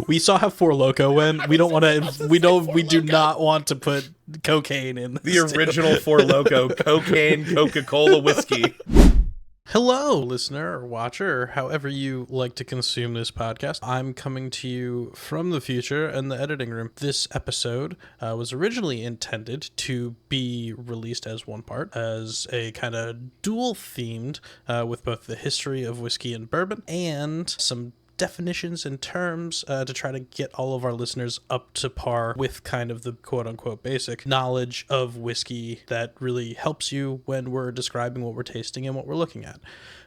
We saw how Four Loko went. We don't want to. We do not want to put cocaine in The original Four Loko, cocaine, Coca-Cola, whiskey. Hello, listener or watcher, or however you like to consume this podcast. I'm coming to you from the future in the editing room. This episode was originally intended to be released as one part, as a kind of dual themed with both the history of whiskey and bourbon and some definitions and terms to try to get all of our listeners up to par with kind of the quote-unquote basic knowledge of whiskey that really helps you when we're describing what we're tasting and what we're looking at.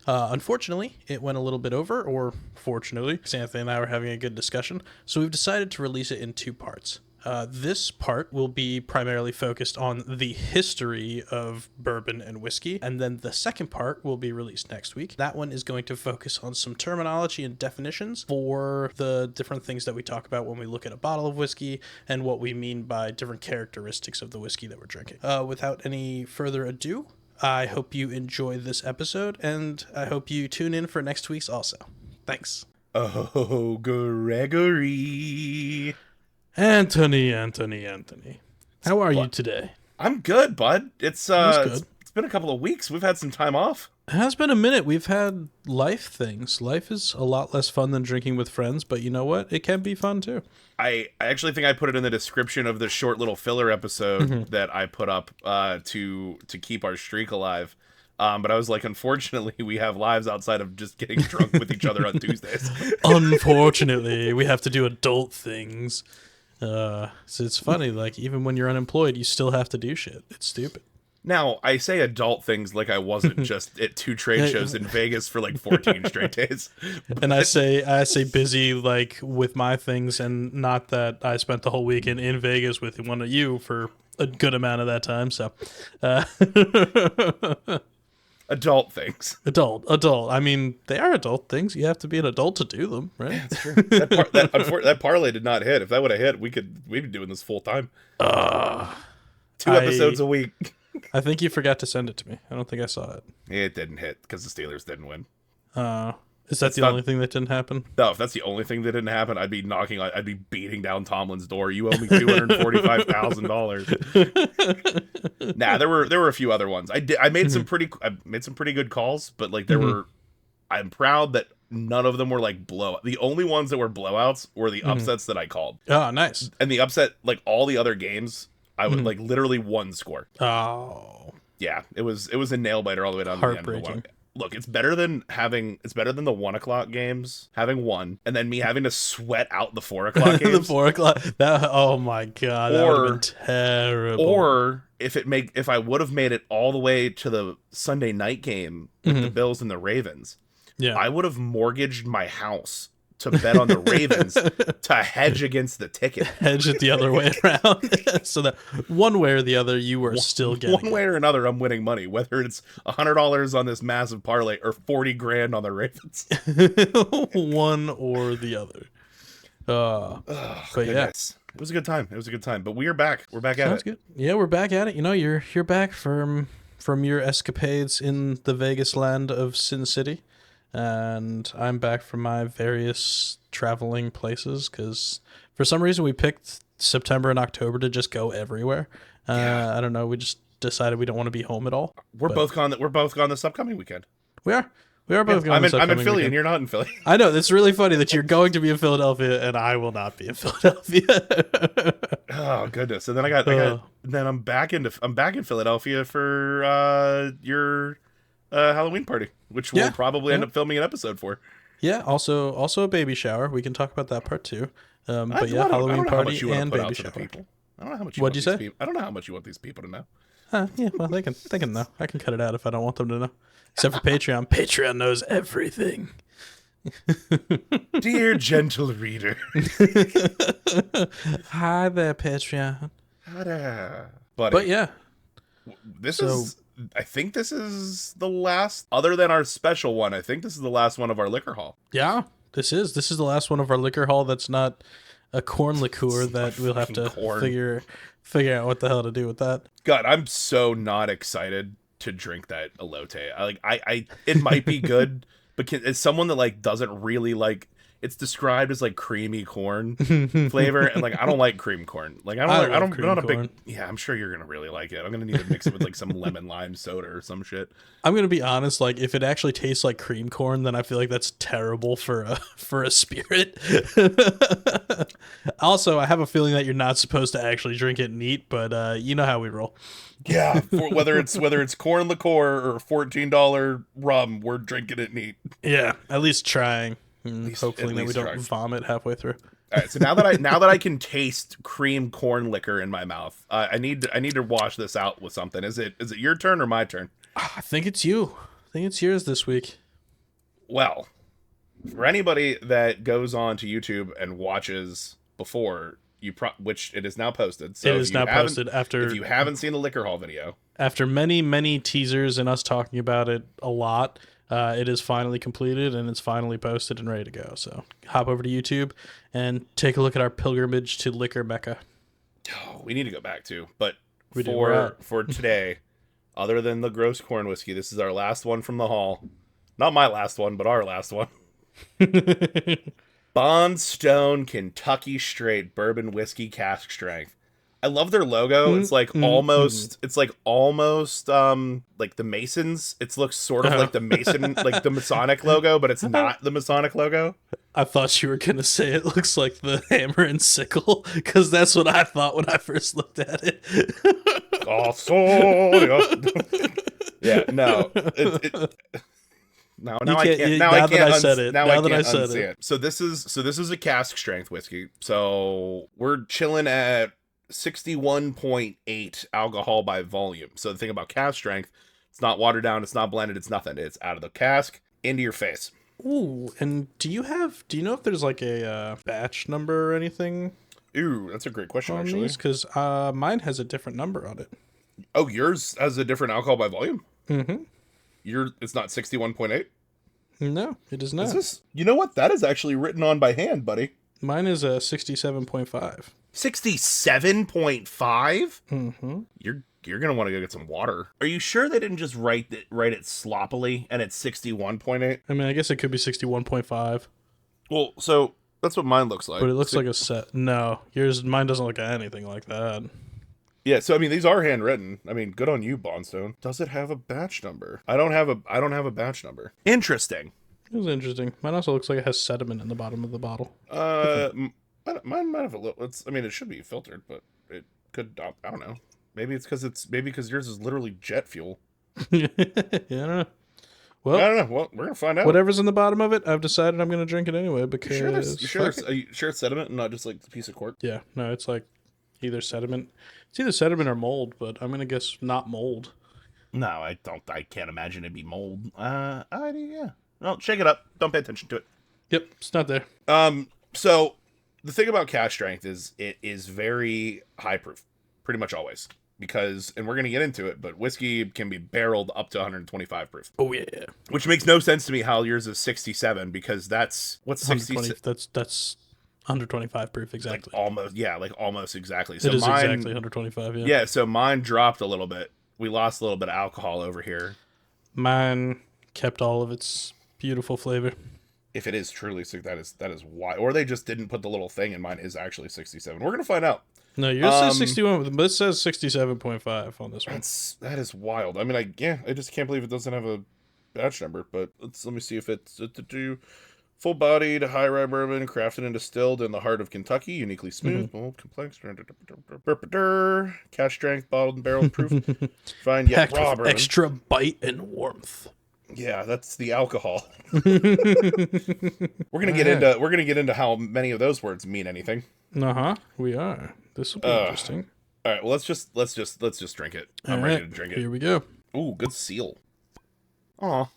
Unfortunately, it went a little bit over, or fortunately, Anthony and I were having a good discussion, so we've decided to release it in two parts. This part will be primarily focused on the history of bourbon and whiskey, and then the second part will be released next week. That one is going to focus on some terminology and definitions for the different things that we talk about when we look at a bottle of whiskey and what we mean by different characteristics of the whiskey that we're drinking. Without any further ado, I hope you enjoy this episode, and I hope you tune in for next week's also. Thanks. Oh, Gregory. Anthony. How are you today? I'm good, bud. It's good. It's been a couple of weeks. We've had some time off. It has been a minute. We've had life things. Life is a lot less fun than drinking with friends, but you know what? It can be fun too. I actually think I put it in the description of the short little filler episode that I put up to keep our streak alive. But I was like, unfortunately, we have lives outside of just getting drunk with each other on Tuesdays. Unfortunately, we have to do adult things. So it's funny, like, even when you're unemployed, you still have to do shit. It's stupid. Now, I say adult things like I wasn't just at 2 trade shows in Vegas for like 14 straight days. And I say busy, like, with my things, and not that I spent the whole weekend in Vegas with one of you for a good amount of that time, so... Adult things. Adult. I mean, they are adult things. You have to be an adult to do them, right? Yeah, that's true. That parlay did not hit. If that would have hit, we'd be doing this full time. 2 episodes a week. I think you forgot to send it to me. I don't think I saw it. It didn't hit because the Steelers didn't win. Is that the only thing that didn't happen? No, if that's the only thing that didn't happen, I'd be beating down Tomlin's door. You owe me $245,000. Nah, there were a few other ones. I made some pretty good calls, but like I'm proud that none of them were like blowout. The only ones that were blowouts were the upsets that I called. Oh, nice. And the upset, like all the other games, I would like literally one score. Oh, yeah, it was a nail biter all the way down to the end of the one. Look, it's better than the 1:00 games, having one, and then me having to sweat out the 4:00 games. The 4:00. Oh my god, that would have been terrible. Or if I would have made it all the way to the Sunday night game with the Bills and the Ravens, yeah, I would have mortgaged my house to bet on the Ravens to hedge against the ticket. Hedge it the other way around. So that one way or the other, you were still getting one way or another, I'm winning money, whether it's $100 on this massive parlay or $40,000 on the Ravens. One or the other. But goodness. Yeah, it was a good time. But we are back. We're back at it. Sounds good. Yeah, we're back at it. You know, you're back from your escapades in the Vegas land of Sin City. And I'm back from my various traveling places because for some reason we picked September and October to just go everywhere. I don't know. We just decided we don't want to be home at all. We're both gone this upcoming weekend. We are both going. I'm in Philly weekend. And you're not in Philly. I know. It's really funny that you're going to be in Philadelphia and I will not be in Philadelphia. Oh goodness! And then then I'm back in Philadelphia for your Halloween party, which we'll probably end up filming an episode for. Yeah, also a baby shower. We can talk about that part too. But yeah, Halloween party and baby shower. I don't know how much. What'd you say? I don't know how much you want these people to know. Yeah, well, they can know. I can cut it out if I don't want them to know. Except for Patreon. Patreon knows everything. Dear gentle reader. Hi there, Patreon. Hi there, buddy. But yeah, I think this is the last, other than our special one, I think this is the last one of our liquor haul. Yeah, this is the last one of our liquor haul that's not a corn liqueur that we'll have to figure out what the hell to do with that. God, I'm so not excited to drink that elote. I it might be good, but as someone that like doesn't really like it's described as like creamy corn flavor, and like I don't like cream corn. Like I love don't, cream I'm not a corn. big. Yeah, I'm sure you're gonna really like it. I'm gonna need to mix it with like some lemon lime soda or some shit. I'm gonna be honest. Like, if it actually tastes like cream corn, then I feel like that's terrible for a spirit. Also, I have a feeling that you're not supposed to actually drink it neat, but you know how we roll. Yeah, whether it's corn liqueur or $14 rum, we're drinking it neat. Yeah, at least trying. Hopefully, at that we least don't trying. vomit halfway through. All right, so now that I can taste cream corn liquor in my mouth, I need to wash this out with something. Is it your turn or my turn? I think it's you. I think it's yours this week. Well, for anybody that goes on to YouTube and watches before which it is now posted. So It is now posted after if you haven't seen the liquor haul video, after many teasers and us talking about it a lot. It is finally completed and it's finally posted and ready to go. So hop over to YouTube and take a look at our pilgrimage to Liquor Mecca. oh, we need to go back to. But We do, we're out. for today, other than the gross corn whiskey, this is our last one from the haul. Not my last one, but our last one. Bondstone Kentucky Straight Bourbon Whiskey Cask Strength. I love their logo. It's like almost like the Masons. It looks sort of like the Mason, like the Masonic logo, but it's not the Masonic logo. I thought you were going to say it looks like the hammer and sickle, because that's what I thought when I first looked at it. Yeah, no. Now I can't. Now I that can't. I said it. Now Now I that can't I said unsee it. it. So this is a cask strength whiskey. So we're chilling at 61.8 alcohol by volume. So the thing about cask strength, it's not watered down, it's not blended, it's nothing. It's out of the cask into your face. Ooh, and do you know if there's like a batch number or anything Ooh, that's a great question, on actually. these? Because mine has a different number on it. Oh, yours has a different alcohol by volume? Mm-hmm. It's not 61.8? No, it is not. Is this? You know what? That is actually written on by hand, buddy. Mine is a 67.5. 67.5? Mm-hmm. You're gonna want to go get some water. Are you sure they didn't just write it sloppily and it's 61.8? I mean, I guess it could be 61.5. Well, so that's what mine looks like. But it looks like a set. No, mine doesn't look anything like that. Yeah, so I mean these are handwritten. I mean, good on you, Bondstone. Does it have a batch number? I don't have a batch number. Interesting. It was interesting. Mine also looks like it has sediment in the bottom of the bottle. Mine might have a little. It should be filtered, but it could. I don't know. Maybe because yours is literally jet fuel. Yeah, I don't know. Well, I don't know. Well, we're gonna find out. Whatever's in the bottom of it, I've decided I'm gonna drink it anyway because. Are you sure it's sediment and not just like a piece of cork? Yeah, no, it's like either sediment. It's either sediment or mold, but I'm gonna guess not mold. No, I don't. I can't imagine it'd be mold. Yeah. Well, shake it up. Don't pay attention to it. Yep, it's not there. So the thing about cask strength is it is very high proof, pretty much always. And we're gonna get into it, but whiskey can be barreled up to 125 proof. Oh yeah. Which makes no sense to me how yours is 67, because that's what's 67. That's 125 proof exactly. Like almost exactly. So it is mine, exactly 125. Yeah. Yeah. So mine dropped a little bit. We lost a little bit of alcohol over here. Mine kept all of its beautiful flavor. If it is truly sick, that is why. Or they just didn't put the little thing, and mine is actually 67. We're gonna find out. No, yours says 61, but it says 67.5 on this one. That is wild. I mean, I just can't believe it doesn't have a batch number. But let me see if it's full-bodied, high-rye bourbon, crafted and distilled in the heart of Kentucky, uniquely smooth, bold, complex, cask strength, bottled and barreled proof, fine yet Packed raw with bourbon. extra bite and warmth. Yeah, that's the alcohol. We're gonna get into how many of those words mean anything. We are. This will be interesting. All right, well let's just drink it. I'm ready to drink it. Here we go. Ooh, good seal. Aw.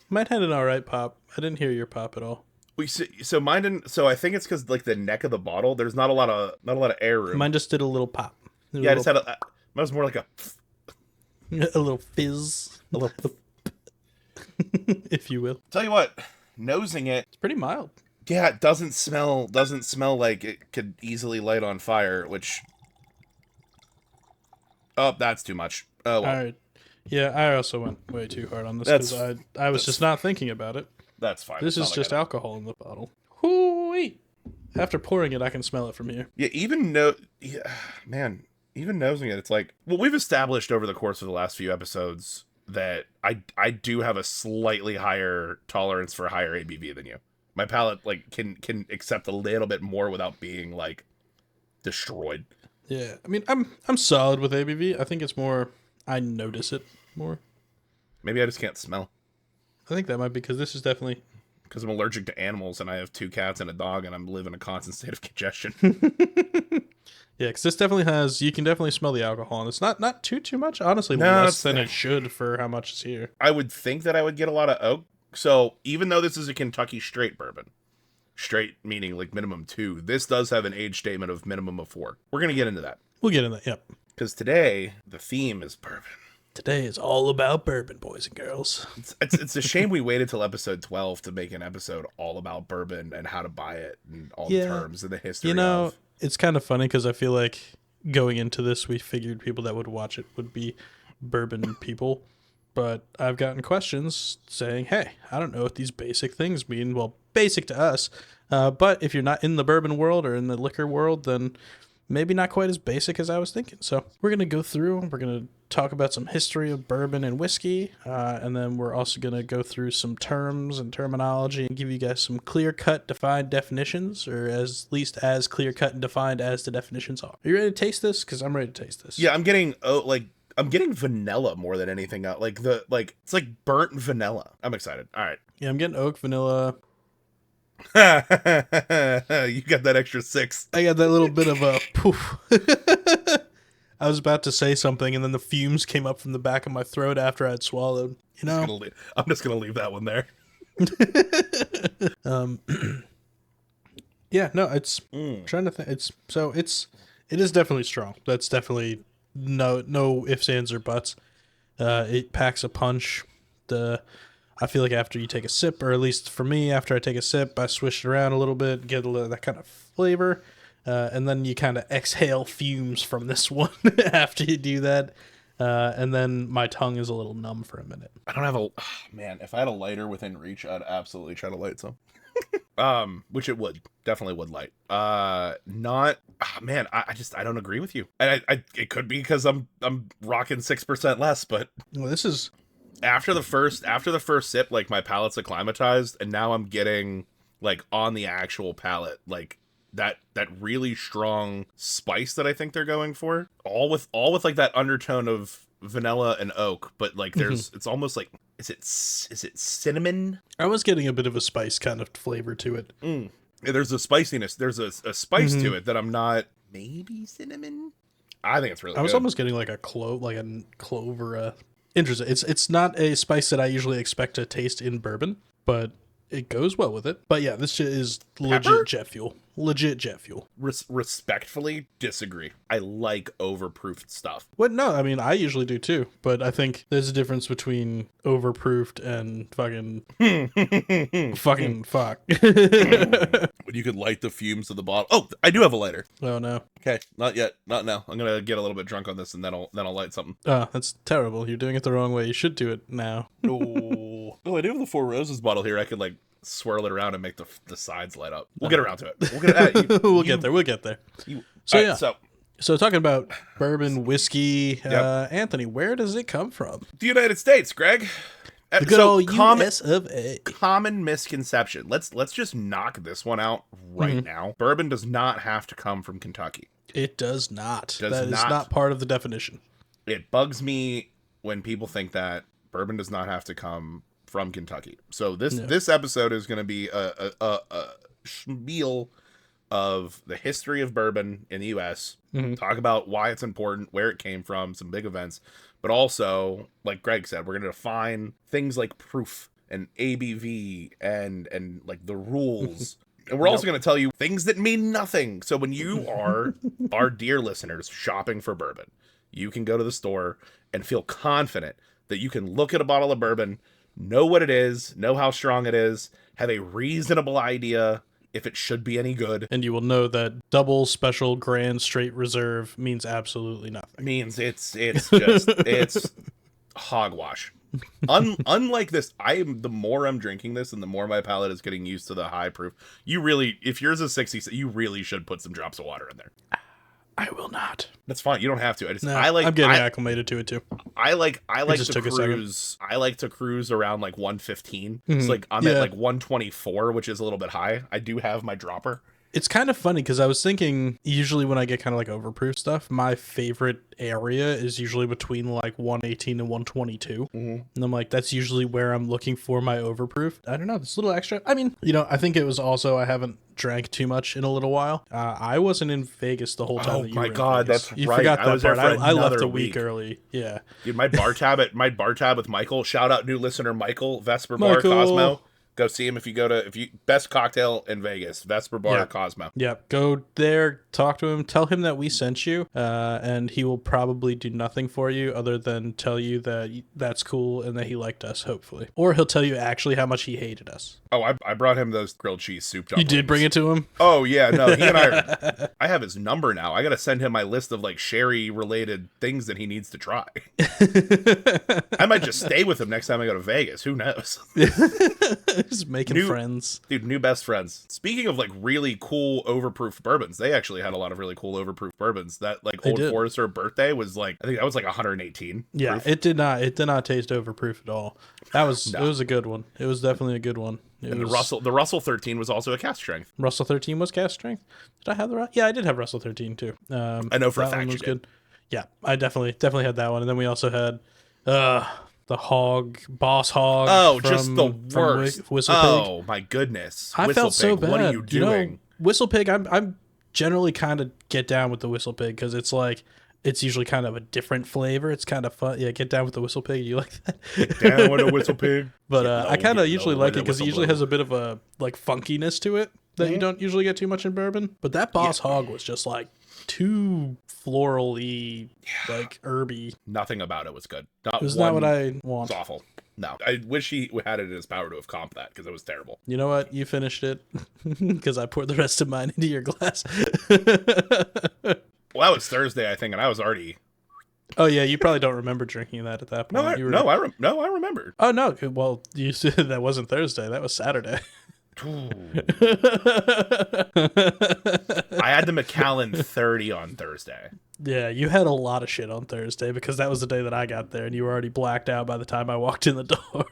Mine had an alright pop. I didn't hear your pop at all. So mine didn't. So I think it's because like the neck of the bottle, there's not a lot of air room. Mine just did a little pop. I just had mine was more like a little fizz, a little, if you will. Tell you what, nosing it, it's pretty mild. Yeah, it doesn't smell like it could easily light on fire. Which, that's too much. Oh, well. All right. Yeah, I also went way too hard on this because I was just not thinking about it. That's fine. This is just alcohol in the bottle. Ooh, wait. After pouring it, I can smell it from here. Yeah, man, even nosing it, it's like, well, we've established over the course of the last few episodes that I do have a slightly higher tolerance for higher ABV than you. My palate like can accept a little bit more without being like destroyed. Yeah, I mean, I'm solid with ABV. I think it's more I notice it more. Maybe I just can't smell. I think that might be because this is definitely Because I'm allergic to animals and I have 2 cats and a dog and I'm living in a constant state of congestion. Yeah, because this definitely has. You can definitely smell the alcohol, and it's not too much. Honestly, No, less than it should for how much is here. I would think that I would get a lot of oak. So even though this is a Kentucky straight bourbon, straight meaning like minimum 2, this does have an age statement of minimum of 4. We're gonna get into that. We'll get into that. Yep. Because today the theme is bourbon. Today is all about bourbon, boys and girls. It's a shame we waited till episode 12 to make an episode all about bourbon and how to buy it and all the terms and the history. It's kind of funny because I feel like going into this, we figured people that would watch it would be bourbon people. But I've gotten questions saying, hey, I don't know what these basic things mean. Well, basic to us. But if you're not in the bourbon world or in the liquor world, then maybe not quite as basic as I was thinking. So we're going to go through, we're going to talk about some history of bourbon and whiskey. And then we're also going to go through some terms and terminology and give you guys some clear-cut defined definitions, or at least as clear-cut and defined as the definitions are. Are you ready to taste this? Because I'm ready to taste this. Yeah, I'm getting vanilla more than anything else. It's like burnt vanilla. I'm excited. All right. Yeah, I'm getting oak, vanilla. You got that extra 6. I got that little bit of a poof. I was about to say something, and then the fumes came up from the back of my throat after I'd swallowed. You know, I'm just gonna leave that one there. Yeah, no, it's I'm trying to think. It is definitely strong. That's definitely no ifs, ands, or buts. It packs a punch. I feel like after you take a sip, or at least for me, after I take a sip, I swish it around a little bit, get a little that kind of flavor, and then you kind of exhale fumes from this one after you do that, and then my tongue is a little numb for a minute. I don't have man. If I had a lighter within reach, I'd absolutely try to light some. Which it definitely would light. Not. Man, I don't agree with you. And it could be because I'm rocking 6% less, but Well, this is. After the first sip, like my palate's acclimatized, and now I'm getting like on the actual palate, like that really strong spice that I think they're going for, all with like that undertone of vanilla and oak, but like it's almost like is it cinnamon? I was getting a bit of a spice kind of flavor to it. Yeah, there's a spiciness, there's a spice to it that I'm not. Maybe cinnamon. I think it's really. I was good. almost getting like a clove or a. Interesting. It's not a spice that I usually expect to taste in bourbon, but it goes well with it. But yeah, this shit is legit jet fuel. Legit jet fuel. Respectfully disagree. I like overproofed stuff. What? No, I mean, I usually do too, but I think there's a difference between overproofed and fucking fuck. When you could light the fumes of the bottle. Oh, I do have a lighter. Oh no. Okay, not yet. Not now. I'm gonna get a little bit drunk on this, and then I'll light something. Oh, that's terrible. You're doing it the wrong way. You should do it now. Oh, I do have the Four Roses bottle here. I could like swirl it around and make the sides light up. We'll get around to it. We'll get there. We'll get there. So talking about bourbon, whiskey, Anthony, where does it come from? The United States, Greg. The good old US of A. Common misconception. Let's just knock this one out right now. Bourbon does not have to come from Kentucky. It does not. That is not part of the definition. It bugs me when people think that bourbon does not have to come from Kentucky. So this episode is going to be a spiel of the history of bourbon in the U.S. Talk about why it's important, where it came from, some big events, but also, like Greg said, we're going to define things like proof and ABV and like the rules. And we're also going to tell you things that mean nothing. So when you are, our dear listeners, shopping for bourbon, you can go to the store and feel confident that you can look at a bottle of bourbon, know what it is, know how strong it is, have a reasonable idea if it should be any good. And you will know that double, special, grand, straight reserve means absolutely nothing. Means it's just, it's hogwash. Unlike this, the more I'm drinking this and the more my palate is getting used to the high proof, if yours is 60, you really should put some drops of water in there. I will not. That's fine. You don't have to. I'm getting acclimated to it too. I like to cruise. I like to cruise around like 115. Mm-hmm. It's like I'm at like 124, which is a little bit high. I do have my dropper. It's kind of funny because I was thinking usually when I get kind of like overproof stuff, my favorite area is usually between like 118 and 122. And I'm like, that's usually where I'm looking for my overproof. I don't know. This little extra. I mean, I think it was also I haven't drank too much in a little while. I wasn't in Vegas the whole time. Oh my God, that's right. You forgot that part. I left a week early. Yeah. Dude, my bar tab with Michael. Shout out new listener Michael, Vesper Bar Cosmo. Go see him if you best cocktail in Vegas, Vesper Bar Cosmo. Yep. Go there, talk to him, tell him that we sent you, and he will probably do nothing for you other than tell you that that's cool and that he liked us, hopefully. Or he'll tell you actually how much he hated us. Oh, I brought him those grilled cheese soup dumplings. You did bring it to him? Oh, yeah. No, he and I have his number now. I got to send him my list of like sherry-related things that he needs to try. I might just stay with him next time I go to Vegas. Who knows? Just making friends. Dude, new best friends. Speaking of like really cool overproof bourbons, they actually had a lot of really cool overproof bourbons. That like Old Forester birthday was like, I think that was like 118. Yeah, proof. it did not taste overproof at all. It was a good one. It was definitely a good one. The Russell 13 was also a cask-strength. Russell 13 was cask-strength. Did I have the Yeah, I did have Russell 13 too. I know for a fact you did. Good. Yeah, I definitely had that one, and then we also had the Boss Hog. Oh, just the worst. Whistle Pig. Oh my goodness. I felt so bad. What are you doing? Whistle Pig. I'm generally kind of get down with the Whistle Pig because it's like. It's usually kind of a different flavor. It's kind of fun. Yeah, get down with the Whistle Pig. You like that? Get down with the Whistle Pig. But I kind of usually like it because it usually has a bit of a like funkiness to it that you don't usually get too much in bourbon. But that Boss Hog was just like too florally, like herby. Nothing about it was good. It was not what I want. It's awful. No, I wish he had it in his power to have comped that because it was terrible. You know what? You finished it because I poured the rest of mine into your glass. Well, that was Thursday, I think, and I was already. Oh yeah, you probably don't remember drinking that at that point. I remember. Oh no, well, you said that wasn't Thursday. That was Saturday. I had the Macallan 30 on Thursday. Yeah, you had a lot of shit on Thursday because that was the day that I got there, and you were already blacked out by the time I walked in the door.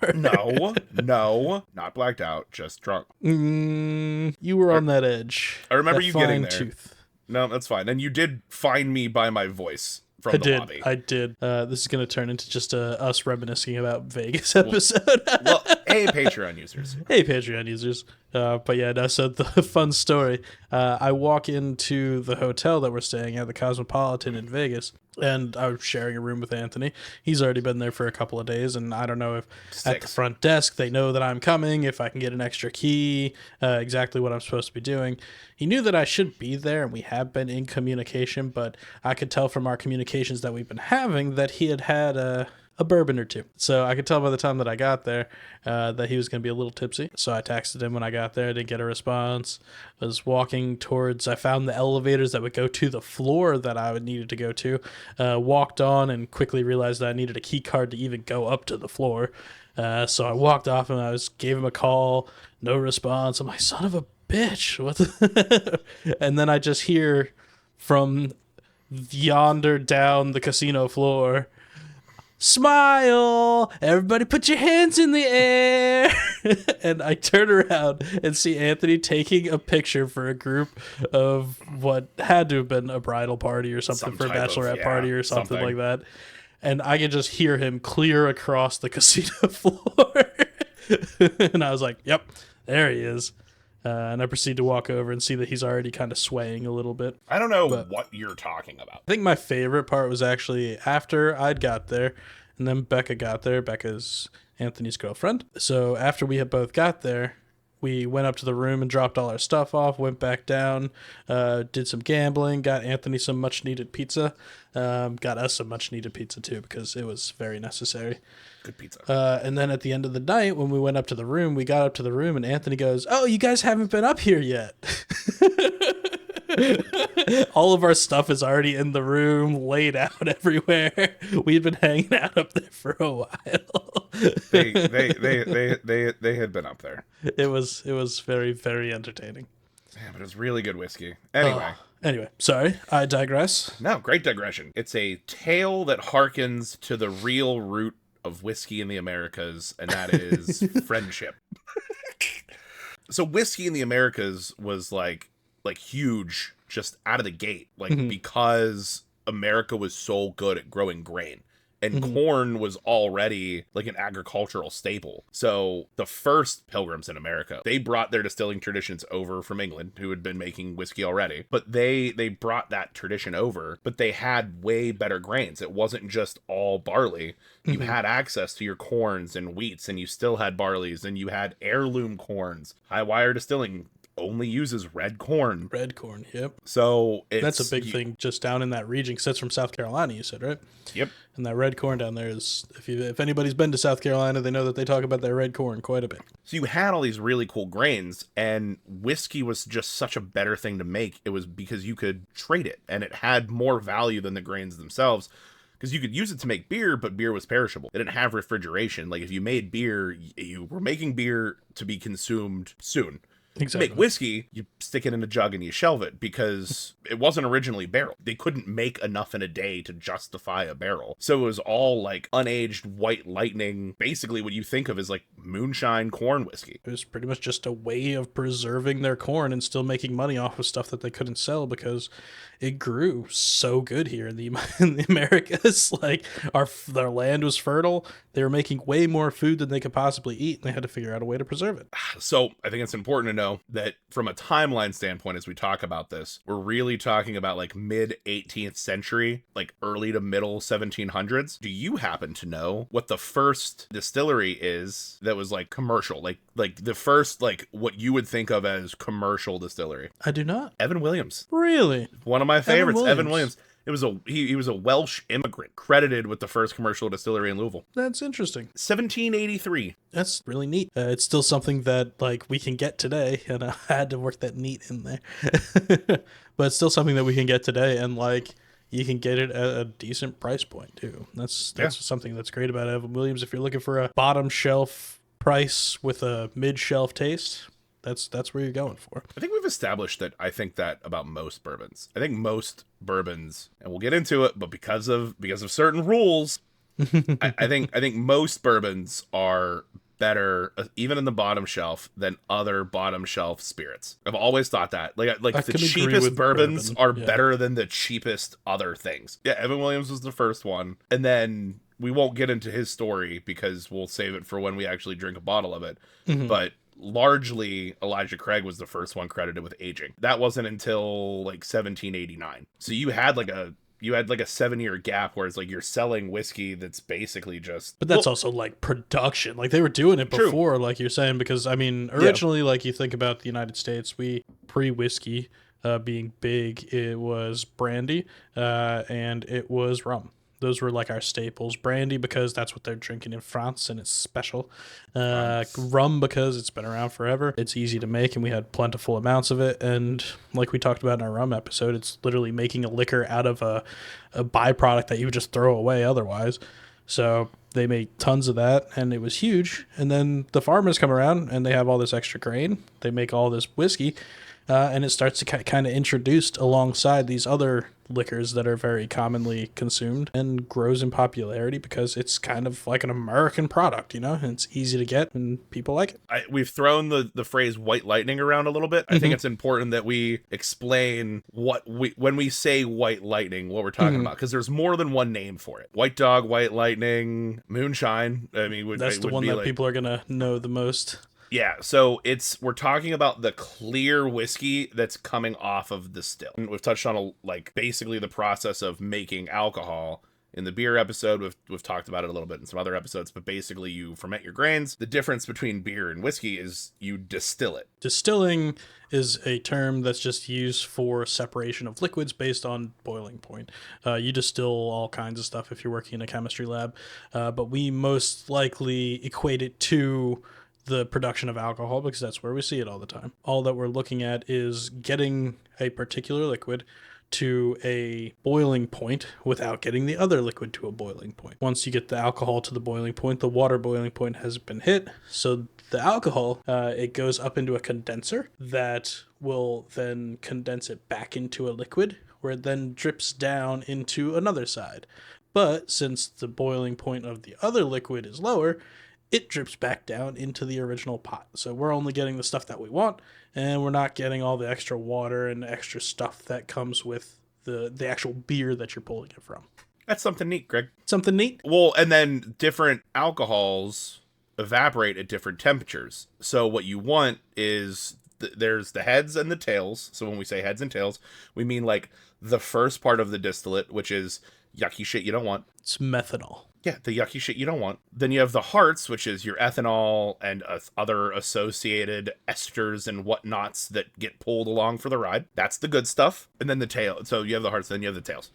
No, not blacked out, just drunk. You were on that edge. I remember you getting there. Tooth. No, that's fine. And you did find me by my voice from the lobby. I did. This is going to turn into just us reminiscing about Vegas episode. Well, hey, Patreon users. Hey, Patreon users. But yeah, no, so the fun story. I walk into the hotel that we're staying at, the Cosmopolitan in Vegas, and I was sharing a room with Anthony. He's already been there for a couple of days, and I don't know if at the front desk they know that I'm coming, if I can get an extra key, exactly what I'm supposed to be doing. He knew that I should be there, and we have been in communication, but I could tell from our communications that we've been having that he had a bourbon or two. So I could tell by the time that I got there that he was going to be a little tipsy. So I texted him when I got there. I didn't get a response. I was walking towards, I found the elevators that would go to the floor that I would needed to go to. Walked on and quickly realized that I needed a key card to even go up to the floor. So I walked off and gave him a call. No response. I'm like, son of a bitch. What the? And then I just hear from yonder down the casino floor, smile, everybody put your hands in the air. And I turn around and see Anthony taking a picture for a group of what had to have been a bridal party or something, for a bachelorette party or something like that. And I can just hear him clear across the casino floor. And I was like, yep, there he is. And I proceed to walk over and see that he's already kind of swaying a little bit. I don't know what you're talking about. I think my favorite part was actually after I'd got there, and then Becca got there. Becca's Anthony's girlfriend. So after we had both got there, we went up to the room and dropped all our stuff off, went back down, did some gambling, got Anthony some much-needed pizza, got us some much-needed pizza too because it was very necessary. Good pizza. And then at the end of the night, when we went up to the room, we got up to the room and Anthony goes, "Oh, you guys haven't been up here yet." All of our stuff is already in the room, laid out everywhere. We've been hanging out up there for a while. They had been up there. It was very, very entertaining. Yeah, but it's really good whiskey. Anyway. Anyway, sorry, I digress. No, great digression. It's a tale that harkens to the real root of whiskey in the Americas, and that is friendship. So whiskey in the Americas was like huge just out of the gate, because America was so good at growing grain. And corn was already like an agricultural staple. So the first pilgrims in America, they brought their distilling traditions over from England, who had been making whiskey already. But they brought that tradition over, but they had way better grains. It wasn't just all barley. You had access to your corns and wheats, and you still had barleys, and you had heirloom corns. High Wire Distilling only uses red corn. Red corn, yep. So that's a big thing just down in that region, because that's from South Carolina, you said, right? Yep. And that red corn down there is, if anybody's been to South Carolina, they know that they talk about that red corn quite a bit. So you had all these really cool grains, and whiskey was just such a better thing to make. It was because you could trade it, and it had more value than the grains themselves. Because you could use it to make beer, but beer was perishable. It didn't have refrigeration. Like, if you made beer, you were making beer to be consumed soon. Exactly. To make whiskey, you stick it in a jug and you shelve it, because it wasn't originally barrel. They couldn't make enough in a day to justify a barrel. So it was all like unaged White Lightning, basically what you think of as like moonshine corn whiskey. It was pretty much just a way of preserving their corn and still making money off of stuff that they couldn't sell, because it grew so good here in the Americas. Like, their land was fertile. They were making way more food than they could possibly eat, and they had to figure out a way to preserve it. So I think it's important to know that from a timeline standpoint, as we talk about this, we're really talking about like mid 18th century, like early to middle 1700s. Do you happen to know what the first distillery is that was like commercial, like the first, like what you would think of as commercial distillery? I do not. Evan Williams. Really? One of my favorites, Evan Williams. It was he was a Welsh immigrant credited with the first commercial distillery in Louisville. That's interesting. 1783. That's really neat. It's still something that like we can get today, and I had to work that neat in there. But it's still something that we can get today, and like you can get it at a decent price point too. That's something that's great about Evan Williams. If you're looking for a bottom shelf price with a mid shelf taste, that's where you're going for. I think we've established that I think that about most bourbons. I think most bourbons, and we'll get into it, but because of certain rules, I think most bourbons are better, even in the bottom shelf, than other bottom shelf spirits. I've always thought that. Like the cheapest bourbons are better than the cheapest other things. Yeah, Evan Williams was the first one, and then we won't get into his story because we'll save it for when we actually drink a bottle of it. But largely Elijah Craig was the first one credited with aging. That wasn't until like 1789. So you had like a 7-year gap where it's like you're selling whiskey that's basically just... But that's also like production. Like they were doing it before, like you're saying, because I mean, originally, like you think about the United States, pre-whiskey being big, it was brandy and it was rum. Those were like our staples. Brandy because that's what they're drinking in France and it's special. Rum because it's been around forever. It's easy to make and we had plentiful amounts of it. And like we talked about in our rum episode, it's literally making a liquor out of a byproduct that you would just throw away otherwise. So they made tons of that and it was huge. And then the farmers come around and they have all this extra grain. They make all this whiskey and it starts to kind of introduced alongside these other liquors that are very commonly consumed and grows in popularity because it's kind of like an American product, you know, and it's easy to get and people like it. We've thrown the phrase White Lightning around a little bit. I think it's important that we explain when we say White Lightning, what we're talking about, because there's more than one name for it. White Dog, White Lightning, Moonshine. I mean, that's the one that people are going to know the most. Yeah, so we're talking about the clear whiskey that's coming off of the still. And we've touched on basically the process of making alcohol in the beer episode. We've talked about it a little bit in some other episodes, but basically you ferment your grains. The difference between beer and whiskey is you distill it. Distilling is a term that's just used for separation of liquids based on boiling point. You distill all kinds of stuff if you're working in a chemistry lab, but we most likely equate it to the production of alcohol because that's where we see it all the time. All that we're looking at is getting a particular liquid to a boiling point without getting the other liquid to a boiling point. Once you get the alcohol to the boiling point, the water boiling point has been hit. So the alcohol, it goes up into a condenser that will then condense it back into a liquid where it then drips down into another side. But since the boiling point of the other liquid is lower, it drips back down into the original pot. So we're only getting the stuff that we want, and we're not getting all the extra water and extra stuff that comes with the actual beer that you're pulling it from. That's something neat, Greg. Something neat? Well, and then different alcohols evaporate at different temperatures. So what you want is there's the heads and the tails. So when we say heads and tails, we mean like the first part of the distillate, which is yucky shit you don't want. It's methanol. Yeah, the yucky shit you don't want. Then you have the hearts, which is your ethanol and other associated esters and whatnots that get pulled along for the ride. That's the good stuff. And then the tail. So you have the hearts, then you have the tails,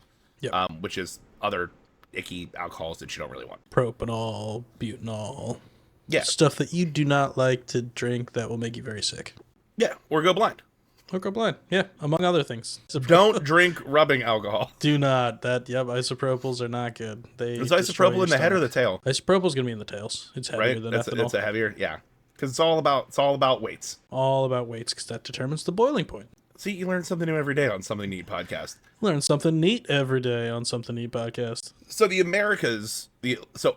which is other icky alcohols that you don't really want. Propanol, butanol. Yeah. Stuff that you do not like to drink that will make you very sick. Yeah, or go blind. Or go blind. Yeah, among other things. Don't drink rubbing alcohol. Do not. Isopropyls are not good. Is isopropyl in the head or the tail? Isopropyl's going to be in the tails. It's heavier than ethanol. It's a heavier, yeah. Because it's all about weights. All about weights, because that determines the boiling point. See, you learn something new every day on Something Neat podcast. Learn something neat every day on Something Neat podcast. So the Americas,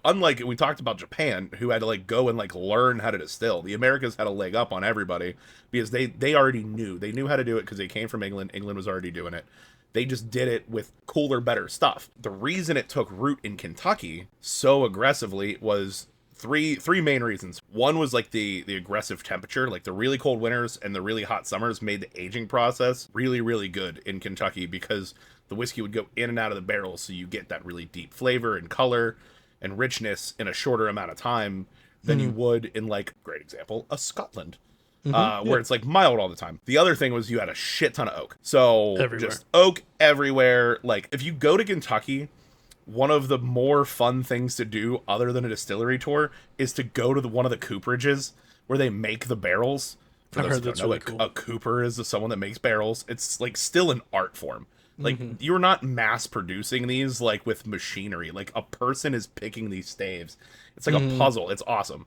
unlike we talked about Japan, who had to like go and like learn how to distill, the Americas had a leg up on everybody because they already knew. They knew how to do it because they came from England. England was already doing it. They just did it with cooler, better stuff. The reason it took root in Kentucky so aggressively was three main reasons. One was like the aggressive temperature, like the really cold winters and the really hot summers made the aging process really, really good in Kentucky because the whiskey would go in and out of the barrel, so you get that really deep flavor and color and richness in a shorter amount of time than you would in, like, great example, a Scotland, where it's like mild all the time. The other thing was you had a shit ton of oak. So everywhere. Just oak everywhere. Like if you go to Kentucky, one of the more fun things to do other than a distillery tour is to go to one of the cooperages where they make the barrels. For those who don't know, really cool. A cooper is someone that makes barrels. It's like still an art form. Like you're not mass producing these like with machinery. Like a person is picking these staves. It's like a puzzle. It's awesome.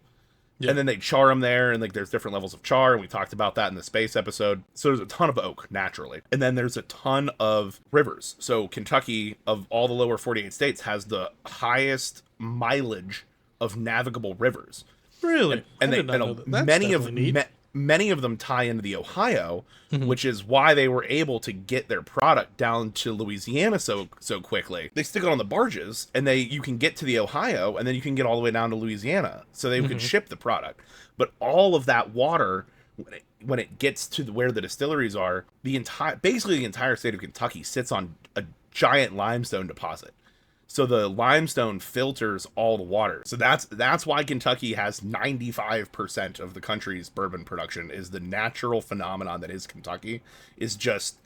Yeah. And then they char them there, and like there's different levels of char, and we talked about that in the space episode. So there's a ton of oak naturally, and then there's a ton of rivers. So Kentucky, of all the lower 48 states, has the highest mileage of navigable rivers. Really? Many of them tie into the Ohio, which is why they were able to get their product down to Louisiana so quickly. They stick it on the barges, and you can get to the Ohio, and then you can get all the way down to Louisiana, so they could ship the product. But all of that water, when it gets to where the distilleries are, basically the entire state of Kentucky sits on a giant limestone deposit. So the limestone filters all the water. So that's why Kentucky has 95% of the country's bourbon production. Is the natural phenomenon that is Kentucky is just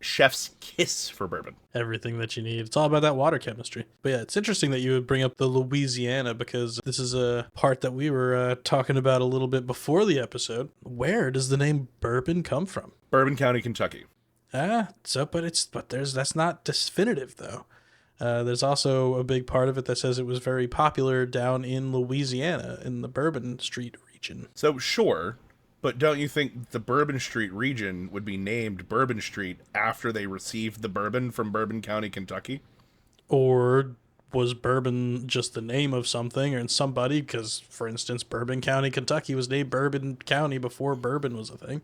chef's kiss for bourbon. Everything that you need. It's all about that water chemistry. But yeah, it's interesting that you would bring up the Louisiana because this is a part that we were talking about a little bit before the episode. Where does the name bourbon come from? Bourbon County, Kentucky. That's not definitive though. There's also a big part of it that says it was very popular down in Louisiana in the Bourbon Street region. So sure, but don't you think the Bourbon Street region would be named Bourbon Street after they received the bourbon from Bourbon County, Kentucky? Or was bourbon just the name of something or somebody? Because, for instance, Bourbon County, Kentucky was named Bourbon County before bourbon was a thing.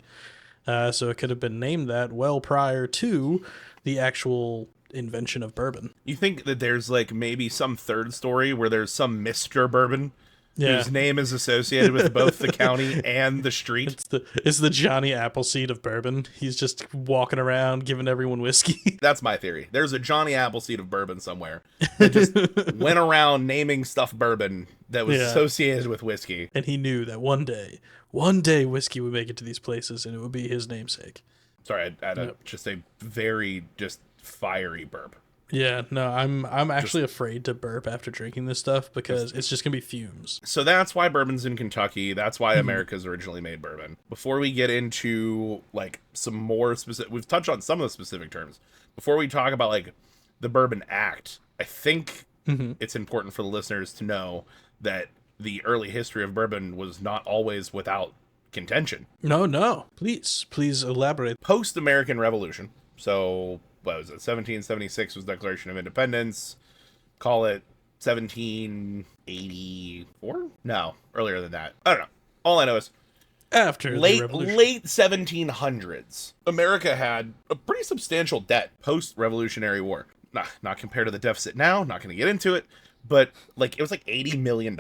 So it could have been named that well prior to the actual invention of bourbon. You think that there's like maybe some third story where there's some Mr. Bourbon whose name is associated with both the county and the street? It's the Johnny Appleseed of bourbon. He's just walking around giving everyone whiskey. That's my theory. There's a Johnny Appleseed of bourbon somewhere that just went around naming stuff bourbon that was associated with whiskey. And he knew that one day whiskey would make it to these places and it would be his namesake. Sorry, I had just a very fiery burp. Yeah, no, I'm actually afraid to burp after drinking this stuff because it's just gonna be fumes. So that's why bourbon's in Kentucky. That's why Mhm. America's originally made bourbon. Before we get into like some more specific, we've touched on some of the specific terms. Before we talk about like the Bourbon Act, I think Mhm. it's important for the listeners to know that the early history of bourbon was not always without contention. No, please elaborate. Post-American Revolution, so what was it? 1776 was Declaration of Independence. Call it 1784? No, earlier than that. I don't know. All I know is After the late revolution. late 1700s, America had a pretty substantial debt post-Revolutionary War. Not compared to the deficit now. Not going to get into it, but like it was like $80 million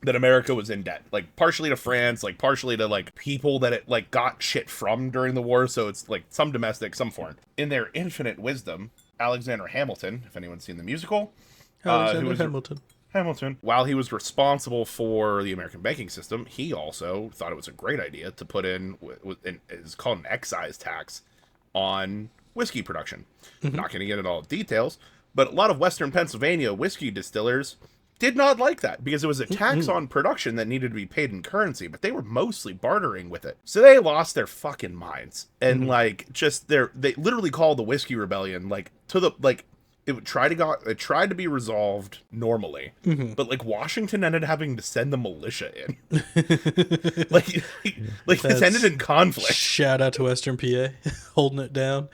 that America was in debt, like partially to France, like partially to like people that it like got shit from during the war. So it's like some domestic, some foreign. In their infinite wisdom, Alexander Hamilton, if anyone's seen the musical, Alexander who was Hamilton. Hamilton, while he was responsible for the American banking system, he also thought it was a great idea to put in it's called an excise tax on whiskey production. Not going to get into all the details, but a lot of Western Pennsylvania whiskey distillers did not like that because it was a tax on production that needed to be paid in currency, but they were mostly bartering with it. So they lost their fucking minds and like just they literally called the Whiskey Rebellion like to the like it tried to be resolved normally, but like Washington ended up having to send the militia in. like this ended in conflict. Shout out to Western PA, holding it down.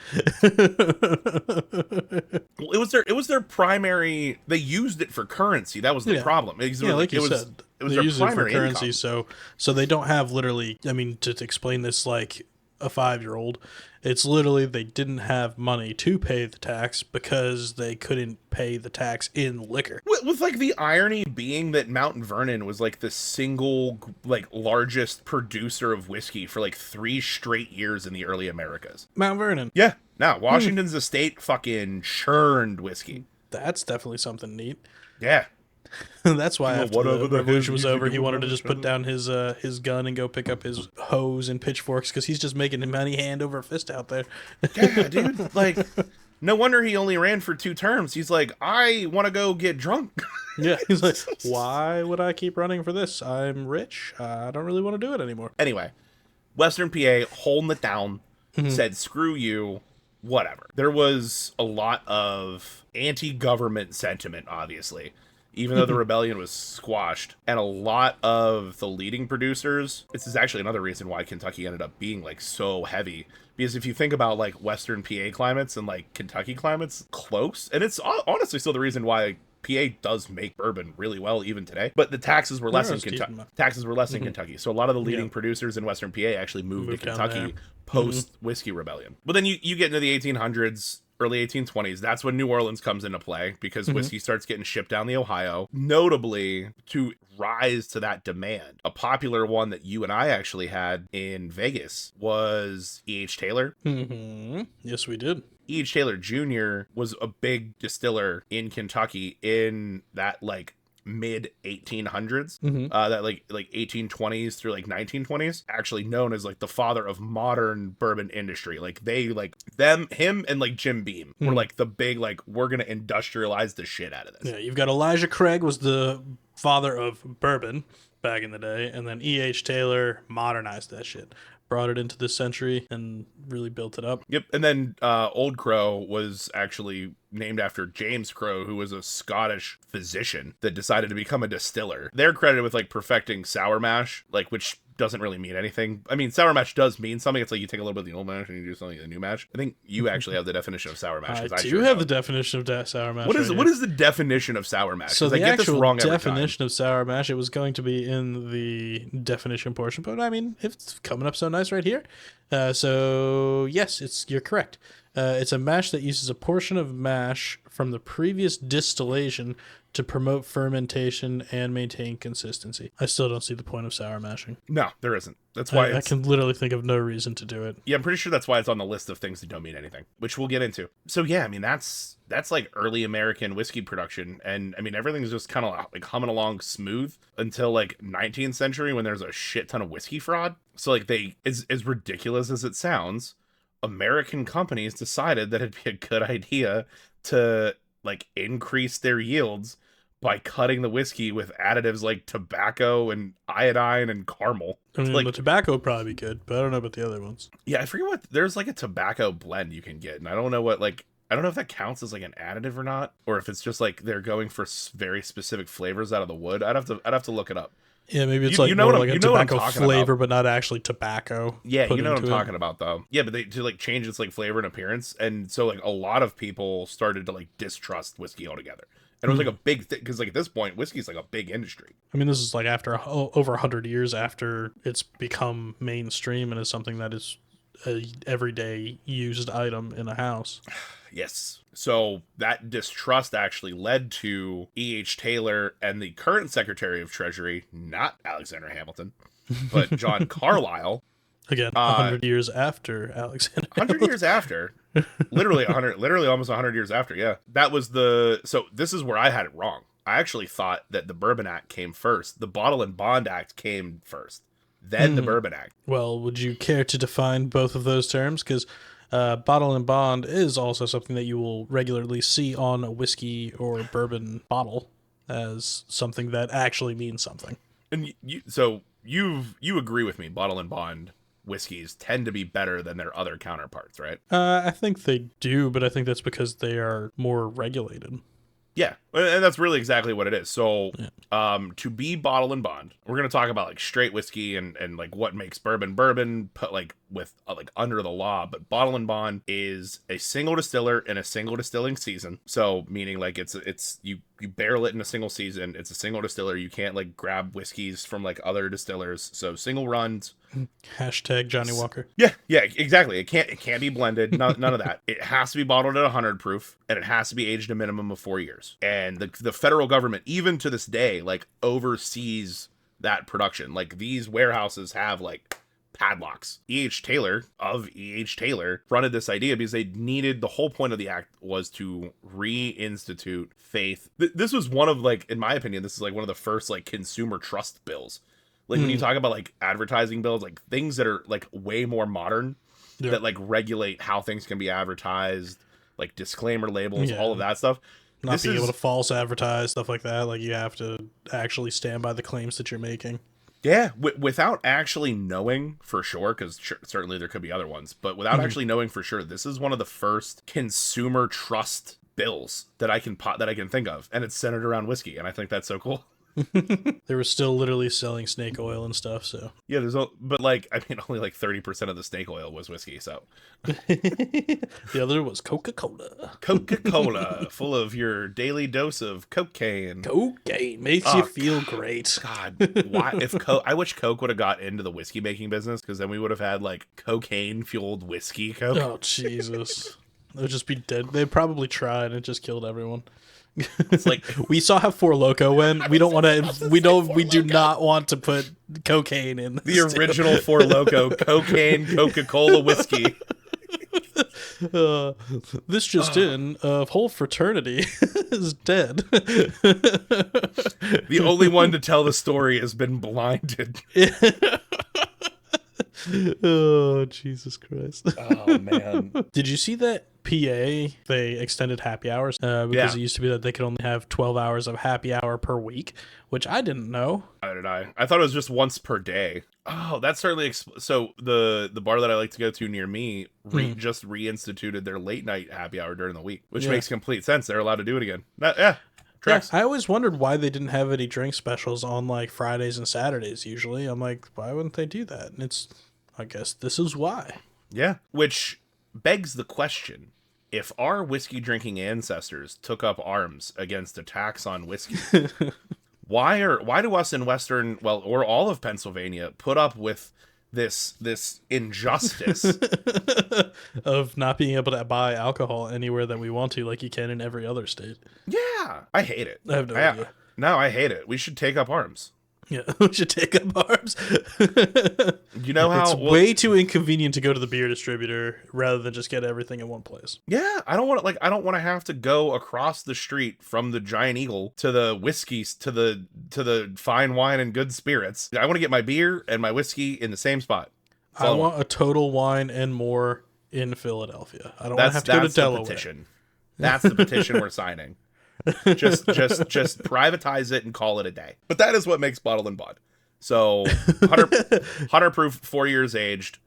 Well, it was their primary. They used it for currency. That was the problem. Like you said, it was they their use it for primary currency, income. so they don't have literally. I mean, to explain this like a 5-year-old, it's literally they didn't have money to pay the tax because they couldn't pay the tax in liquor. With like the irony being that Mount Vernon was like the single like largest producer of whiskey for like 3 straight years in the early Americas. Mount Vernon. Yeah. Now Washington's estate fucking churned whiskey. That's definitely something neat. Yeah. That's why after the revolution was over, he wanted to just put down. down his gun and go pick up his hose and pitchforks because he's just making money hand over fist out there. Yeah, dude. Like, no wonder he only ran for 2 terms. He's like, I want to go get drunk. Yeah, he's like, why would I keep running for this? I'm rich. I don't really want to do it anymore. Anyway, Western PA holding it down, said, screw you, whatever. There was a lot of anti-government sentiment, obviously, even though the rebellion was squashed. And a lot of the leading producers, this is actually another reason why Kentucky ended up being like so heavy. Because if you think about like Western PA climates and like Kentucky climates, close. And it's honestly still the reason why PA does make bourbon really well even today, but the taxes were less in Kentucky. Taxes were less in Kentucky, so a lot of the leading producers in Western PA actually moved to Kentucky post Whiskey Rebellion. But then you get into the 1800s, early 1820s. That's when New Orleans comes into play because whiskey starts getting shipped down the Ohio. Notably, to rise to that demand, a popular one that you and I actually had in Vegas was E.H. Taylor. Yes, we did. E.H. Taylor Jr. was a big distiller in Kentucky in that like mid 1800s, that like 1820s through like 1920s, actually known as like the father of modern bourbon industry. Like they like him and like Jim Beam were like the big like we're gonna industrialize the shit out of this. Yeah, you've got Elijah Craig was the father of bourbon back in the day, and then E.H. Taylor modernized that shit. Brought it into this century and really built it up. Yep. And then Old Crow was actually named after James Crow, who was a Scottish physician that decided to become a distiller. They're credited with like perfecting sour mash, like which doesn't really mean anything. I mean, sour mash does mean something. It's like you take a little bit of the old mash and you do something in the new mash. I think you actually have the definition of sour mash. I do have the definition of sour mash. What is the definition of sour mash? So the I get this actual wrong every definition time. of sour mash, it was going to be in the definition portion, but I mean, it's coming up so nice right here. So yes, you're correct. It's a mash that uses a portion of mash from the previous distillation to promote fermentation and maintain consistency. I still don't see the point of sour mashing. No, there isn't. That's why I can literally think of no reason to do it. Yeah, I'm pretty sure that's why it's on the list of things that don't mean anything, which we'll get into. So yeah, I mean that's like early American whiskey production, and I mean everything's just kind of like humming along smooth until like 19th century when there's a shit ton of whiskey fraud. So like as ridiculous as it sounds, American companies decided that it'd be a good idea to like increase their yields by cutting the whiskey with additives like tobacco and iodine and caramel. I mean, Like, the tobacco would probably be good, but I don't know about the other ones. yeah, I forget what, there's like a tobacco blend you can get, and I don't know what, like, I don't know if that counts as like an additive or not, or if it's just like they're going for very specific flavors out of the wood. I'd have to look it up. Yeah, maybe it's You like know more what I'm- like a you know what I'm tobacco talking flavor, about. but not actually tobacco. Yeah, put you know what I'm into it. talking about though. Yeah, but they to like change its like flavor and appearance, and so like a lot of people started to like distrust whiskey altogether. And it was like a big thing because like at this point, whiskey's like a big industry. I mean, this is like after over 100 years after it's become mainstream and is something that is a everyday used item in a house. Yes. So that distrust actually led to E.H. Taylor and the current Secretary of Treasury, not Alexander Hamilton, but John Carlyle. Again, 100 years after Alexander. 100 years after, literally almost 100 years after. Yeah. That was so this is where I had it wrong. I actually thought that the Bourbon Act came first. The Bottle and Bond Act came first, then the Bourbon Act. Well, would you care to define both of those terms? Because bottle and bond is also something that you will regularly see on a whiskey or bourbon bottle as something that actually means something. And you agree with me, Bottle and Bond whiskeys tend to be better than their other counterparts, right? I think they do, but I think that's because they are more regulated. Yeah, and that's really exactly what it is. So, to be Bottle and Bond, we're gonna talk about like straight whiskey and like what makes bourbon, put like with like under the law. But Bottle and Bond is a single distiller in a single distilling season. So meaning like it's you barrel it in a single season. It's a single distiller. You can't like grab whiskeys from like other distillers. So single runs. Hashtag Johnny Walker. Yeah, exactly. It can't be blended. None of that. It has to be bottled at 100 proof, and it has to be aged a minimum of 4 years. And the federal government, even to this day, like oversees that production. Like these warehouses have like padlocks. E.H. Taylor of E.H. Taylor fronted this idea because they needed, the whole point of the act was to reinstitute faith. This was one of like, in my opinion, this is like one of the first like consumer trust bills. Like when you talk about like advertising bills, like things that are like way more modern, that like regulate how things can be advertised, like disclaimer labels, all of that stuff. Not being able to false advertise, stuff like that. Like you have to actually stand by the claims that you're making. Yeah, without actually knowing for sure, because certainly there could be other ones, but without actually knowing for sure, this is one of the first consumer trust bills that I can think of, and it's centered around whiskey, and I think that's so cool. They were still literally selling snake oil and stuff, so yeah, but like I mean only like 30% of the snake oil was whiskey, so the other was Coca-Cola full of your daily dose of cocaine makes you feel great. God, why I wish Coke would have got into the whiskey making business, because then we would have had like cocaine fueled whiskey Coke. Oh Jesus, they would just be dead. They probably tried and it just killed everyone. It's like we saw how Four Loko went. We don't want to. We do not want to put cocaine in the original Four Loko cocaine Coca-Cola whiskey. This just in: a whole fraternity is dead. The only one to tell the story has been blinded. Oh Jesus Christ! Oh man! Did you see that? PA, they extended happy hours because it used to be that they could only have 12 hours of happy hour per week, which I didn't know. How did I? I thought it was just once per day. Oh, that's certainly so. The bar that I like to go to near me just reinstituted their late night happy hour during the week, which makes complete sense. They're allowed to do it again. Tracks. Yeah, I always wondered why they didn't have any drink specials on like Fridays and Saturdays. Usually, I'm like, why wouldn't they do that? And I guess this is why. Yeah, which begs the question. If our whiskey drinking ancestors took up arms against attacks on whiskey, why do us in Western, or all of Pennsylvania, put up with this injustice of not being able to buy alcohol anywhere that we want to, like you can in every other state? Yeah, I hate it. I have no idea. No, I hate it. We should take up arms. Yeah, we should take up arms. You know how it's way too inconvenient to go to the beer distributor rather than just get everything in one place. Yeah, I don't want to have to go across the street from the Giant Eagle to the whiskeys to the fine wine and good spirits. I want to get my beer and my whiskey in the same spot. I want a Total Wine and More in Philadelphia. I don't want to have to go to Delaware. Petition. That's the petition we're signing. Just privatize it and call it a day. But that is what makes bottled and bond. So 100 proof, 4 years aged,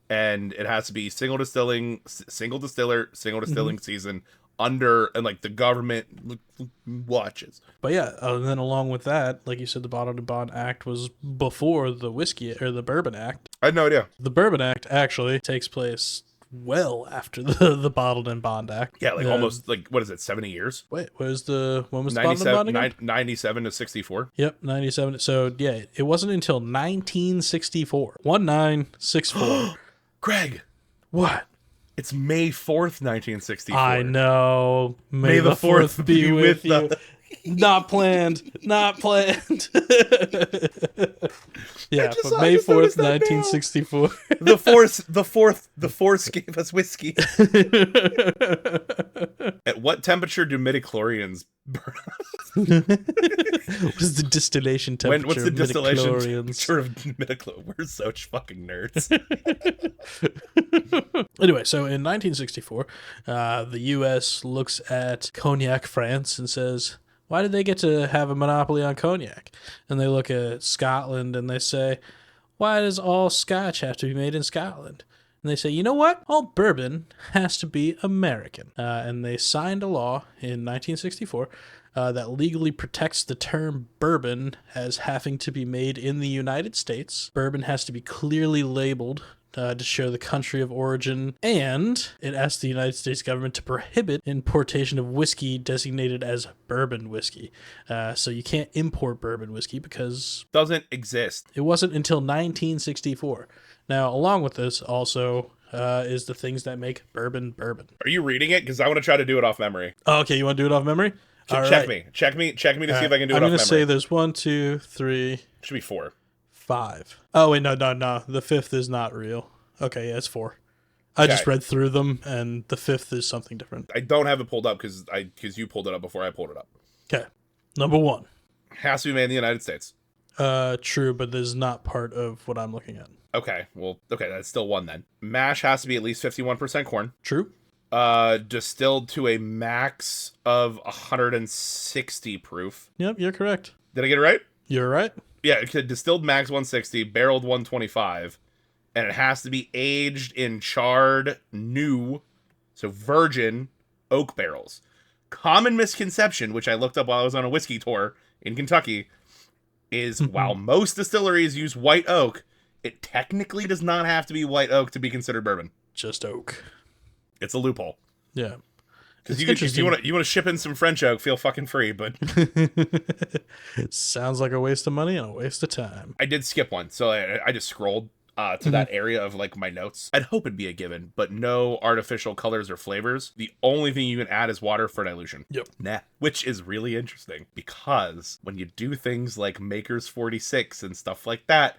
and it has to be single distiller, single distilling season under, and like the government watches. But yeah, and then along with that, like you said, the Bottled and Bond Act was before the whiskey or the Bourbon Act. I had no idea. The Bourbon Act actually takes place well after the Bottled and Bond Act. Yeah, like almost like, what is it, 70 years? Wait, when was the Bottled and Bond again? 97 to 64. Yep, 97. So yeah, it wasn't until 1964. 1964. Greg, What? it's May 4th, 1964. I know. May the 4th be with you. Not planned. Not planned. Yeah, but May 4th, 1964. The force gave us whiskey. At what temperature do midichlorians burn? What is the distillation temperature? What's the distillation midichlorians? temperature of midichlorians? We're such fucking nerds. Anyway, so in 1964, the U.S. looks at Cognac France and says, why did they get to have a monopoly on cognac? And they look at Scotland and they say, why does all Scotch have to be made in Scotland? And they say, you know what? All bourbon has to be American. And they signed a law in 1964 that legally protects the term bourbon as having to be made in the United States. Bourbon has to be clearly labeled to show the country of origin, and it asked the United States government to prohibit importation of whiskey designated as bourbon whiskey. So you can't import bourbon whiskey because Doesn't exist. it wasn't until 1964. Now, along with this also is the things that make bourbon bourbon. Are you reading it? Because I want to try to do it off memory. Oh, okay, you want to do it off memory? Check me to see if I can do it off memory. I'm going to say there's 1, 2, 3, Should be 4. 5. Oh, wait, no. The 5th is not real. Okay, yeah, it's 4. I just read through them, and the 5th is something different. I don't have it pulled up because you pulled it up before I pulled it up. Okay, number 1. Has to be made in the United States. True, but this is not part of what I'm looking at. Okay, that's still 1 then. Mash has to be at least 51% corn. True. Distilled to a max of 160 proof. Yep, you're correct. Did I get it right? You're right. Yeah, distilled max 160, barreled 125, and it has to be aged in charred, new, so virgin, oak barrels. Common misconception, which I looked up while I was on a whiskey tour in Kentucky, is while most distilleries use white oak, it technically does not have to be white oak to be considered bourbon. Just oak. It's a loophole. Yeah. Because if you want to ship in some French oak, feel fucking free. But it sounds like a waste of money and a waste of time. I did skip one, so I just scrolled to that area of like my notes. I'd hope it'd be a given, but no artificial colors or flavors. The only thing you can add is water for dilution. Yep. Nah. Which is really interesting because when you do things like Maker's 46 and stuff like that,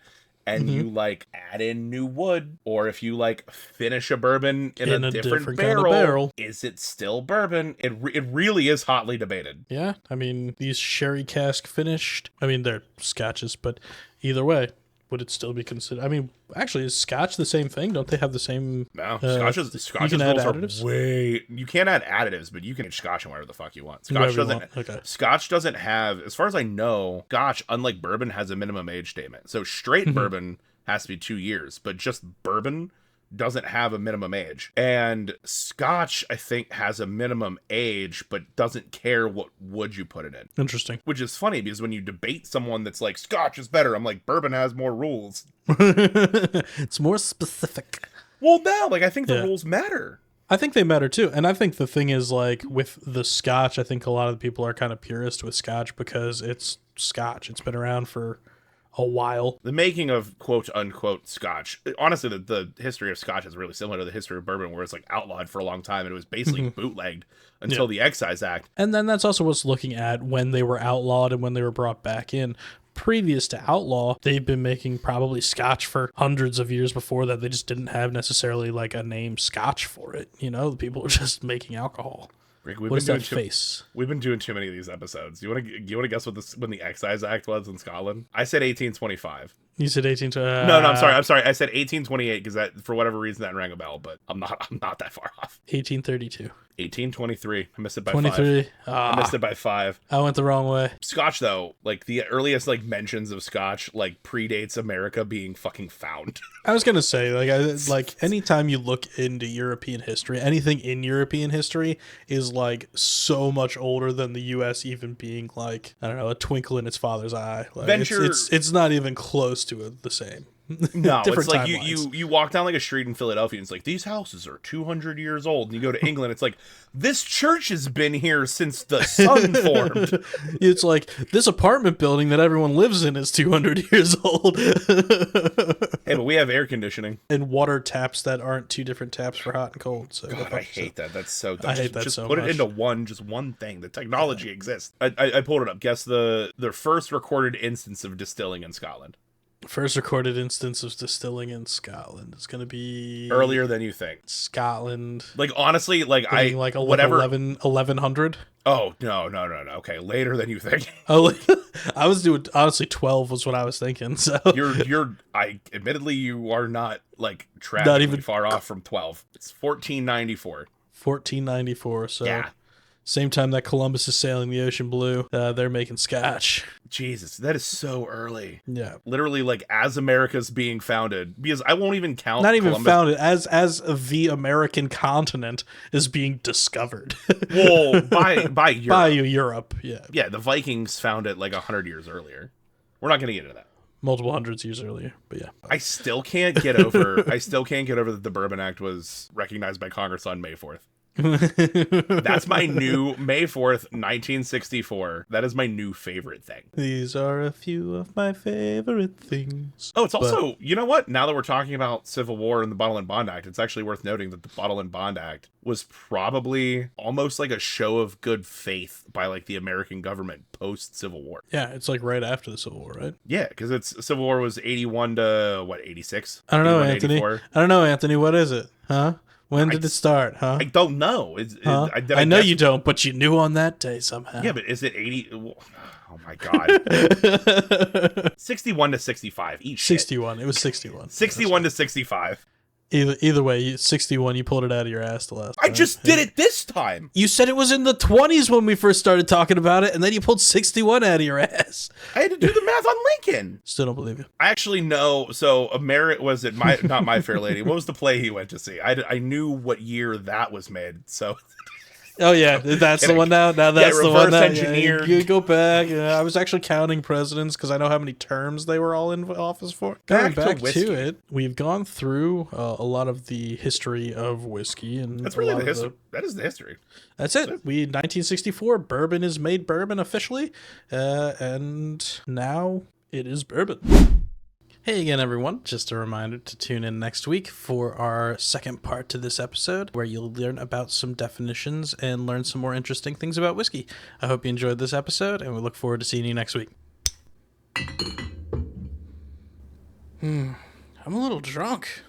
and you like add in new wood, or if you like finish a bourbon in a different barrel, kind of barrel, is it still bourbon? It really is hotly debated. Yeah, I mean, these sherry cask finished, I mean, they're scotches, but either way, would it still be considered? I mean, actually, is scotch the same thing? Don't they have the same? No, scotch's rules are way. You can't add additives, but you can add scotch in whatever the fuck you want. Scotch doesn't have, as far as I know, scotch, unlike bourbon, has a minimum age statement. So straight bourbon has to be 2 years, but just bourbon doesn't have a minimum age. And scotch, I think, has a minimum age, but doesn't care what wood you put it in. Interesting. Which is funny because when you debate someone that's like, scotch is better, I'm like, bourbon has more rules. It's more specific. Well, no, like, I think the rules matter. I think they matter too. And I think the thing is, like, with the scotch, I think a lot of the people are kind of purist with scotch because it's scotch. It's been around for a while. The making of quote unquote scotch, honestly, the history of scotch is really similar to the history of bourbon, where it's like outlawed for a long time and it was basically bootlegged until the Excise Act. And then that's also what's looking at when they were outlawed and when they were brought back in. Previous to outlaw, they've been making probably scotch for hundreds of years before that. They just didn't have necessarily like a name scotch for it. You know, the people were just making alcohol. Rick, what is that face? We've been doing too many of these episodes. You want to guess when the Excise Act was in Scotland? I said 1825. You said 1820. No, I'm sorry. I said 1828 because that, for whatever reason, that rang a bell. But I'm not that far off. 1832. 1823. I missed it by 23. 5. I missed it by 5. I went the wrong way. Scotch, though, like the earliest like mentions of Scotch like predates America being fucking found. I was gonna say, like anytime you look into European history, anything in European history is like so much older than the U.S. even being like, I don't know, a twinkle in its father's eye. Like, it's not even close to the same. No, it's like timelines. you walk down like a street in Philadelphia and it's like, these houses are 200 years old. And you go to England, it's like, this church has been here since the sun formed. It's like, this apartment building that everyone lives in is 200 years old. Hey, but we have air conditioning. And water taps that aren't two different taps for hot and cold. So God, I hate that. That's so dumb. I hate that just so put much. it into one thing. The technology exists. I pulled it up. Guess the first recorded instance of distilling in Scotland. First recorded instance of distilling in Scotland is going to be earlier than you think. Scotland. Like honestly, like whatever 1100. Oh no. Okay, later than you think. Oh, I was doing honestly 12 was what I was thinking. So I admittedly you are not like tragically even far off from 12. It's 1494. 1494. So yeah. Same time that Columbus is sailing the ocean blue, they're making Scotch. Jesus, that is so early. Yeah. Literally, like, as America's being founded, because I won't even count Not even Columbus. founded, as the American continent is being discovered. Whoa, by Europe. By Europe, yeah. Yeah, the Vikings found it like 100 years earlier. We're not going to get into that. Multiple hundreds years earlier, but yeah. I still can't get over that the Bourbon Act was recognized by Congress on May 4th. That's my new May 4th, 1964. That is my new favorite thing. These are a few of my favorite things. Oh, it's also, you know what? Now that we're talking about Civil War and the Bottle and Bond Act, it's actually worth noting that the Bottle and Bond Act was probably almost like a show of good faith by like the American government post Civil War. Yeah, it's like right after the Civil War, right? Yeah, because Civil War was 81 to what, 86? I don't know, Anthony. What is it? Huh? When did it start, huh? I don't know. I know you don't, but you knew on that day somehow. Yeah, but is it 80? Oh my God. 61 to 65 each. 61. It was 61. 61 to 65. Either way, 61, you pulled it out of your ass the last I time. just did it this time. You said it was in the 20s when we first started talking about it, and then you pulled 61 out of your ass. I had to do the math on Lincoln. Still don't believe you. I actually know. So, was it not My Fair Lady? What was the play he went to see? I knew what year that was made. So. Oh yeah, that's the one now. Now that's the one. Reverse engineered. You go back. I was actually counting presidents because I know how many terms they were all in office for. Going back to it, we've gone through a lot of the history of whiskey, and that's really the history. That is the history. That's it. 1964, bourbon is made bourbon officially, and now it is bourbon. Hey again, everyone. Just a reminder to tune in next week for our second part to this episode, where you'll learn about some definitions and learn some more interesting things about whiskey. I hope you enjoyed this episode, and we look forward to seeing you next week. I'm a little drunk.